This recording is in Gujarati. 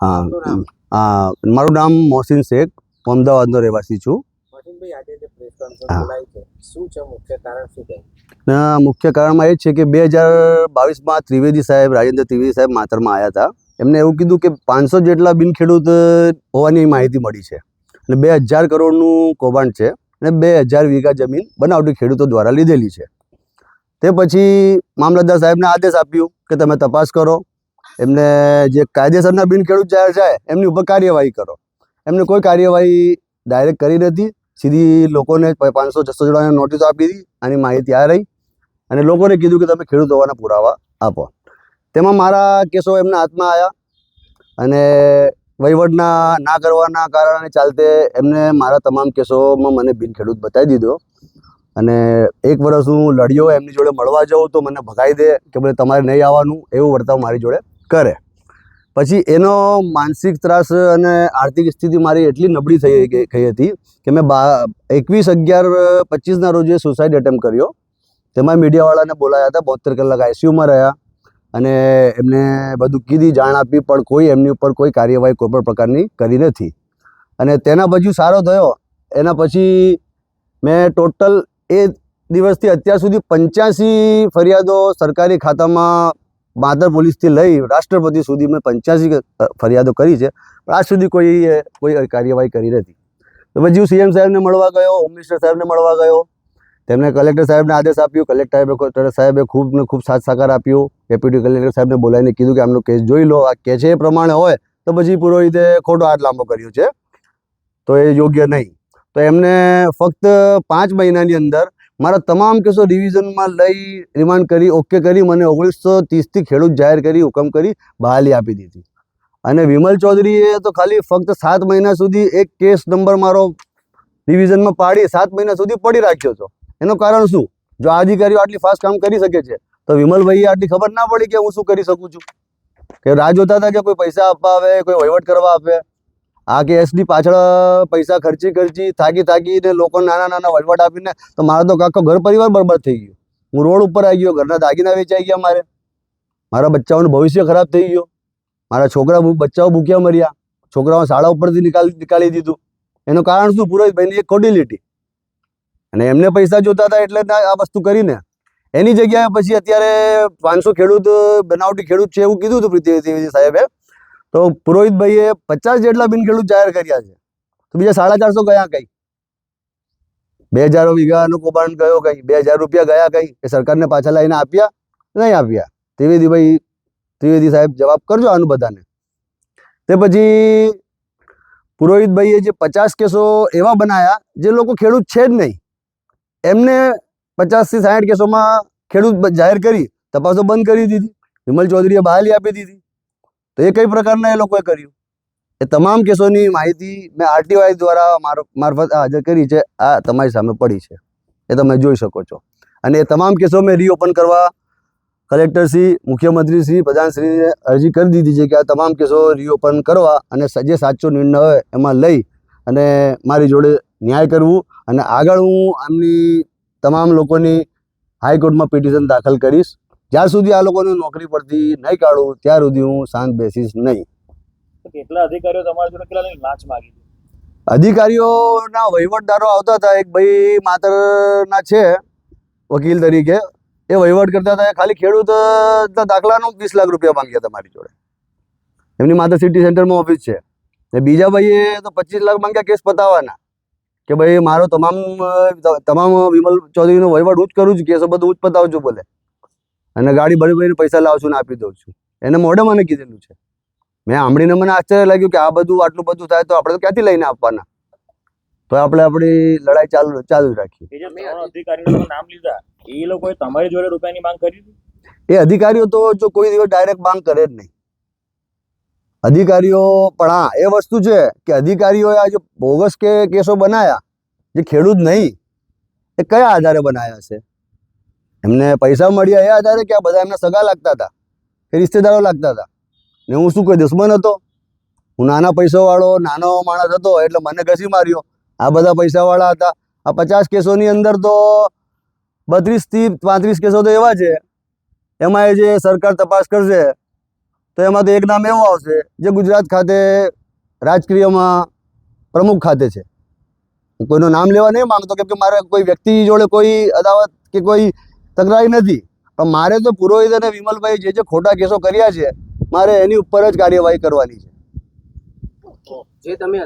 મારું નામ મોહસિન શેખ, અમદાવાદનો રહેવાસી છું. મુખ્ય કારણમાં એ છે કે 2022માં ત્રિવેદી સાહેબ, રાજેન્દ્ર ત્રિવેદી સાહેબ માતરમાં આવ્યા હતા. એમને એવું કીધું કે 500 જેટલા બિનખેડૂત હોવાની માહિતી મળી છે અને 2000 કરોડનું કૌભાંડ છે અને 2000 વીઘા જમીન બનાવટી ખેડૂતો દ્વારા લીધેલી છે. તે પછી મામલતદાર સાહેબને આદેશ આપ્યું કે તમે તપાસ કરો, એમને જે કાયદેસરના બિનખેડૂત જાહેર થાય એમની ઉપર કાર્યવાહી કરો. એમને કોઈ કાર્યવાહી ડાયરેક્ટ કરી નથી, સીધી લોકોને 500-600 જણાને નોટિસ આપી હતી. આની માહિતી આ રહી અને લોકોને કીધું કે તમે ખેડૂત હોવાના પુરાવા આપો. તેમાં મારા કેસો એમના હાથમાં આવ્યા અને વહીવટના ના કરવાના કારણે ચાલતે એમને મારા તમામ કેસોમાં મને બિનખેડૂત બતાવી દીધો અને 1 વર્ષ હું લડ્યો. એમની જોડે મળવા જાઉં તો મને ભગાઈ દે કે ભાઈ તમારે નહીં આવવાનું, એવું વર્તાવ મારી જોડે કરે. પછી એનો માનસિક ત્રાસ અને આર્થિક સ્થિતિ મારી એટલી નબળી થઈ ગઈ હતી કે મેં 21/11/25ના રોજે સુસાઇડ એટેમ્પ કર્યો. તેમાં મીડિયાવાળાને બોલાયા હતા, 72 કલાક આઈસીયુમાં રહ્યા અને એમને બધું કીધી, જાણ આપી, પણ કોઈ એમની ઉપર કોઈ કાર્યવાહી કોઈ પણ પ્રકારની કરી નથી. અને તેના પછી સારો થયો. એના પછી મેં ટોટલ એ દિવસથી અત્યાર સુધી 85 ફરિયાદો સરકારી ખાતામાં માતર પોલીસથી લઈ રાષ્ટ્રપતિ સુધી મેં 85 ફરિયાદો કરી છે, પણ આજ સુધી કોઈ કાર્યવાહી કરી નથી. તો પછી હું સીએમ સાહેબને મળવા ગયો, હોમ મિનિસ્ટર સાહેબને મળવા ગયો. તેમને કલેક્ટર સાહેબને આદેશ આપ્યો. કલેક્ટર સાહેબે ખૂબ સાથ સહકાર આપ્યો. ડેપ્યુટી કલેક્ટર સાહેબને બોલાવીને કીધું કે આમનો કેસ જોઈ લો, આ કે છે એ પ્રમાણે હોય તો પછી પુરોહિતે ખોટો હાથ લાંબો કર્યો છે તો એ યોગ્ય નહીં. તો એમને ફક્ત 5 મહિનાની અંદર મારા તમામ કેસો રિવિઝનમાં લઈ રિમાન્ડ કરી, ઓકે કરી, મને 1930થી ખેડૂત જાહેર કરી, હુકમ કરી બહાલી આપી દીધી. અને વિમલ ચૌધરીએ તો ખાલી ફક્ત 7 મહિના સુધી એક કેસ નંબર મારો રિવિઝનમાં પાડી 7 મહિના સુધી પડી રાખ્યો હતો. એનું કારણ શું? જો આ અધિકારીઓ આટલી ફાસ્ટ કામ કરી શકે છે તો વિમલભાઈએ આટલી ખબર ના પડી કે હું શું કરી શકું છું? કે રાહ જોતા હતા કે કોઈ પૈસા આપવા આવે, કોઈ વહીવટ કરવા આપે. આ કેસની પાછળ પૈસા ખર્ચી થાકીને લોકોને નાના વહીવટ આપીને તો મારો તો આખો ઘર પરિવાર બરબાદ થઈ ગયો. હું રોડ ઉપર આવી ગયો, ઘરના દાગીના વેચાઈ ગયા, મારા બચ્ચાઓનું ભવિષ્ય ખરાબ થઈ ગયો, મારા બચ્ચાઓ ભૂખ્યા મર્યા, છોકરાઓ શાળા ઉપરથી નીકાળી દીધું. એનું કારણ શું? પુરોહિતભાઈની એક ખોટી લીટી. અને એમને પૈસા જોતા હતા એટલે આ વસ્તુ કરીને એની જગ્યાએ પછી અત્યારે 500 ખેડૂત બનાવટી ખેડૂત છે એવું કીધું હતું ત્રિવેદી સાહેબે. તો પુરોહિતભાઈએ 50 જેટલા બિનખેડૂત જાહેર કર્યા છે, તો બીજા 450 ગયા કઈ? 2000 વીઘાનું કૌભાંડ ગયો કઈ? 2000 રૂપિયા ગયા કઈ? એ સરકારને પાછા લાવીને આપ્યા? નહીં આપ્યા. ત્રિવેદી સાહેબ જવાબ કરજો આનું બધાને. તે પછી પુરોહિતભાઈએ જે 50 કેસો એવા બનાવ્યા જે લોકો ખેડૂત છે જ નહીં, એમને 50 થી 60 કેસોમાં ખેડૂત જાહેર કરી, તપાસો બંધ કરી દીધી. વિમલ ચૌધરીએ બહાલી આપી દીધી. તો એ કઈ પ્રકારના એ લોકોએ કર્યું? એ તમામ કેસોની માહિતી મેં આરટીઆઈ દ્વારા મારફત હાજર કરી છે. આ તમારી સામે પડી છે, એ તમે જોઈ શકો છો. અને એ તમામ કેસો મેં રીઓપન કરવા કલેક્ટરશ્રી, મુખ્યમંત્રીશ્રી, પ્રધાનશ્રીને અરજી કરી દીધી છે કે આ તમામ કેસો રીઓપન કરવા અને જે સાચો નિર્ણય હોય એમાં લઈ અને મારી જોડે ન્યાય કરવું. અને આગળ હું આમની તમામ લોકોની હાઈકોર્ટમાં પિટિશન દાખલ કરીશ. જ્યાં સુધી આ લોકોને નોકરી પરથી નહીં કાઢું ત્યાં સુધી હું શાંત બેસીશ નહીં. કેટલા અધિકારીઓ તમારા જોડે કેટલા લાંચ માંગી? અધિકારીઓના વહીવટદારો આવતા હતા. એક ભાઈ માતરના છે વકીલ તરીકે, એ વહીવટ કરતા હતા. ખાલી ખેડૂત દાખલાનો 20 લાખ રૂપિયા માંગ્યા હતા મારી જોડે. એમની માત્ર સિટી સેન્ટરમાં ઓફિસ છે. ને બીજા ભાઈએ તો 25 લાખ માંગ્યા કેસ પતાવવાના કે ભાઈ મારો તમામ વિમલ ચૌધરીનો વહીવટ હું જ કરું છું, કેસો બધું હું જ પતાવું છું બોલે, અને ગાડી ભરી પૈસા લાવું છું ને આપી દઉં છું. એને મોઢે મને કીધેલું છે. મેં સાંભળીને મને આશ્ચર્ય લાગ્યું કે આટલું બધું થાય તો આપણે તો ક્યાંથી લઈને આપવાના? તો આપણે આપણી લડાઈ ચાલુ રાખીએ. અધિકારીઓનું નામ લીધા, એ લોકોએ તમારી જોડે રૂપિયાની માંગ કરી હતી? એ અધિકારીઓ તો જો કોઈ દિવસ ડાયરેક્ટ માંગ કરે જ નહીં. અધિકારીઓ પણ હા, એ વસ્તુ છે કે અધિકારીઓએ આ જે બોગસ કેસો બનાવ્યા, જે ખેડૂત નહીં, એ કયા આધારે બનાવ્યા છે? એમને પૈસા મળ્યા એ આધારે કે આ બધા એમને સગા લાગતા હતા કે રિશ્તેદારો લાગતા હતા? ને હું શું કોઈ દુશ્મન હતો? હું નાના પૈસાવાળો નાનો માણસ હતો એટલે મને ઘસી માર્યો. આ બધા પૈસાવાળા હતા. આ 50 કેસોની અંદર તો 32 થી 35 કેસો તો એવા છે, એમાં જે સરકાર તપાસ કરશે તો એમાં તો એક નામ એવું આવશે જે ગુજરાત ખાતે રાજકીયમાં પ્રમુખ ખાતે છે. હું કોઈનું નામ લેવા નહીં માંગતો કેમ કે મારે કોઈ વ્યક્તિ જોડે કોઈ અદાવત કે કોઈ તકરારી નથી, પણ મારે તો પુરોહિત અને વિમલભાઈ જે ખોટા કેસો કર્યા છે મારે એની ઉપર જ કાર્યવાહી કરવાની છે. જે તમે